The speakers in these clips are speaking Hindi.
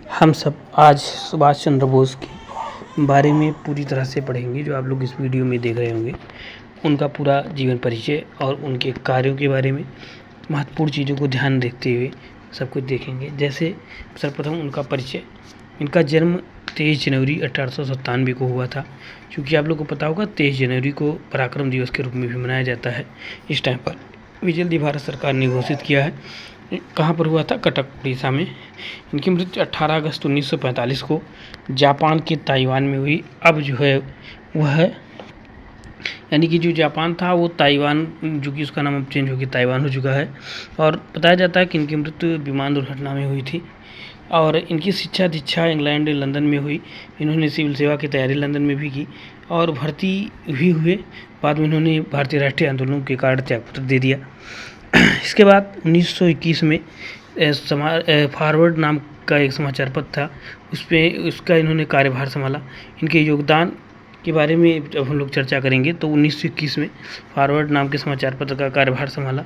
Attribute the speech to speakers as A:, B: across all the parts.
A: हम सब आज सुभाष चंद्र बोस के बारे में पूरी तरह से पढ़ेंगे। जो आप लोग इस वीडियो में देख रहे होंगे उनका पूरा जीवन परिचय और उनके कार्यों के बारे में महत्वपूर्ण चीज़ों को ध्यान देखते हुए सब कुछ देखेंगे। जैसे सर्वप्रथम उनका परिचय। इनका जन्म 23 जनवरी 1897 को हुआ था। क्योंकि आप लोग को पता होगा 23 जनवरी को पराक्रम दिवस के रूप में भी मनाया जाता है। इस टाइम पर भी जल्दी भारत सरकार ने घोषित किया है। कहाँ पर हुआ था? कटक, उड़ीसा में। इनकी मृत्यु 18 अगस्त 1945 को जापान के ताइवान में हुई। अब जो है वह यानी कि जो जापान था वो ताइवान, जो कि उसका नाम अब चेंज होकर ताइवान हो चुका है। और बताया जाता है कि इनकी मृत्यु विमान दुर्घटना में हुई थी। और इनकी शिक्षा दीक्षा इंग्लैंड लंदन में हुई। इन्होंने सिविल सेवा की तैयारी लंदन में भी की और भर्ती भी हुए। बाद में इन्होंने भारतीय राष्ट्रीय आंदोलन के कारण त्यागपत्र दे दिया। इसके बाद 1921 में फॉरवर्ड नाम का एक समाचार पत्र था, उसका इन्होंने कार्यभार संभाला। इनके योगदान के बारे में जब हम लोग चर्चा करेंगे तो 1921 में फॉरवर्ड नाम के समाचार पत्र का कार्यभार संभाला।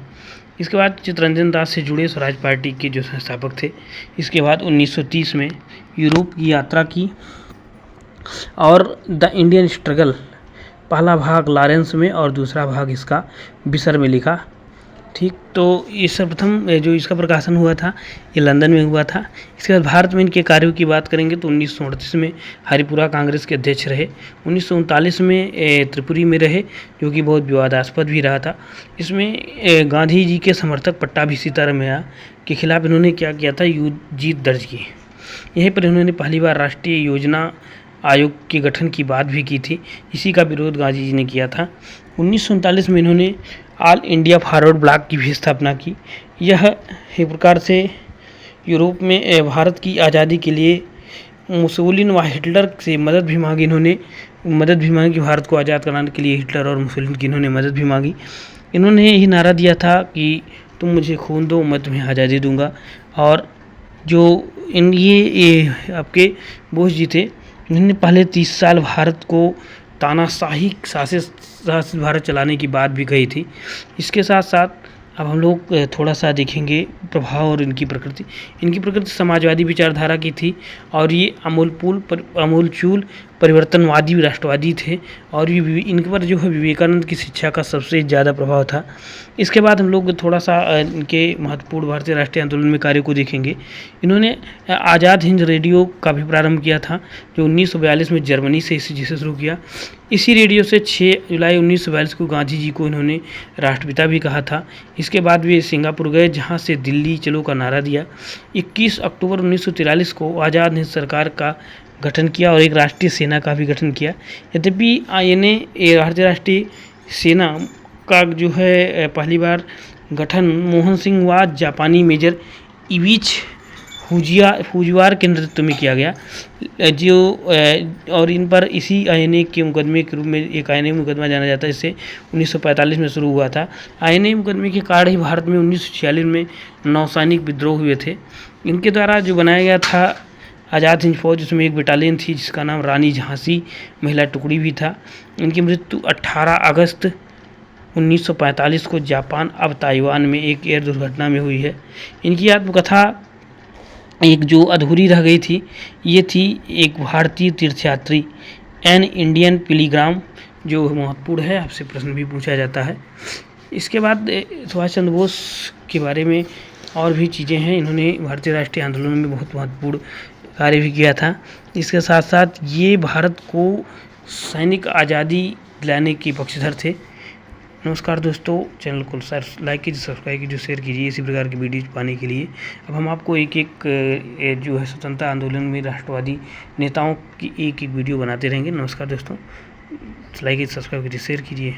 A: इसके बाद चित्तरंजन दास से जुड़े स्वराज पार्टी के जो संस्थापक थे। इसके बाद 1930 में यूरोप की यात्रा की और द इंडियन स्ट्रगल पहला भाग लॉरेंस में और दूसरा भाग इसका बिसर में लिखा। ठीक, तो ये सर्वप्रथम जो इसका प्रकाशन हुआ था ये लंदन में हुआ था। इसके बाद भारत में इनके कार्यों की बात करेंगे तो 1938 में हरिपुरा कांग्रेस के अध्यक्ष रहे। 1939 में त्रिपुरी में रहे, जो कि बहुत विवादास्पद भी रहा था। इसमें गांधी जी के समर्थक पट्टाभी सीतारामैया के खिलाफ इन्होंने क्या किया था? जीत दर्ज की। यहीं पर इन्होंने पहली बार राष्ट्रीय योजना आयोग के गठन की बात भी की थी। इसी का विरोध गांधी जी ने किया था। 1939 में इन्होंने ऑल इंडिया फॉरवर्ड ब्लॉक की भी स्थापना की। यह एक प्रकार से यूरोप में भारत की आज़ादी के लिए मुसोलिन व हिटलर से मदद भी मांगी। इन्होंने मदद भी मांगी, भारत को आज़ाद कराने के लिए हिटलर और मुसोलिन की इन्होंने मदद भी मांगी। इन्होंने यही नारा दिया था कि तुम मुझे खून दो, मैं तुम्हें आज़ादी दूंगा। और जो ये आपके बोस जी थे, इन्होंने पहले 30 साल भारत को तानाशाही शासित भारत चलाने की बात भी कही थी। इसके साथ साथ अब हम लोग थोड़ा सा देखेंगे प्रभाव और इनकी प्रकृति। इनकी प्रकृति समाजवादी विचारधारा की थी और ये आमूलचूल परिवर्तनवादी राष्ट्रवादी थे। और ये इनके पर जो है विवेकानंद की शिक्षा का सबसे ज़्यादा प्रभाव था। इसके बाद हम लोग थोड़ा सा इनके महत्वपूर्ण भारतीय राष्ट्रीय आंदोलन में कार्य को देखेंगे। इन्होंने आज़ाद हिंद रेडियो का भी प्रारंभ किया था, जो 1942 में जर्मनी से जिसे शुरू किया। इसी रेडियो से 6 जुलाई 1942 को गांधी जी को इन्होंने राष्ट्रपिता भी कहा था। इसके बाद वे सिंगापुर गए, जहां से दिल्ली चलो का नारा दिया। 21 अक्टूबर 1943 को आज़ाद हिंद सरकार का गठन किया और एक राष्ट्रीय सेना का भी गठन किया। यद्यपि भारतीय राष्ट्रीय सेना का जो है पहली बार गठन मोहन सिंह व जापानी मेजर इविच फुजिवारा के नेतृत्व में किया गया। और इन पर इसी INA के मुकदमे के रूप में एक INA मुकदमा जाना जाता है। इससे 1945 में शुरू हुआ था। INA मुकदमे के कारण ही भारत में 1946 में नौसैनिक विद्रोह हुए थे। इनके द्वारा जो बनाया गया था आज़ाद हिंद फौज, उसमें एक बटालियन थी जिसका नाम रानी झांसी महिला टुकड़ी भी था। इनकी मृत्यु 18 अगस्त 1945 को जापान अब ताइवान में एक एयर दुर्घटना में हुई है। इनकी आत्मकथा एक जो अधूरी रह गई थी, ये थी एक भारतीय तीर्थयात्री एन इंडियन पिलीग्राम, जो महत्वपूर्ण है, आपसे प्रश्न भी पूछा जाता है। इसके बाद सुभाष चंद्र बोस के बारे में और भी चीज़ें हैं। इन्होंने भारतीय राष्ट्रीय आंदोलन में बहुत महत्वपूर्ण कार्य भी किया था। इसके साथ साथ ये भारत को सैनिक आज़ादी दिलाने के पक्षधर थे। नमस्कार दोस्तों, चैनल को लाइक कीजिए, सब्सक्राइब कीजिए, शेयर कीजिए इसी प्रकार की वीडियो पाने के लिए। अब हम आपको एक जो है स्वतंत्रता आंदोलन में राष्ट्रवादी नेताओं की एक वीडियो बनाते रहेंगे। नमस्कार दोस्तों, लाइक कीजिए, सब्सक्राइब कीजिए, शेयर कीजिए।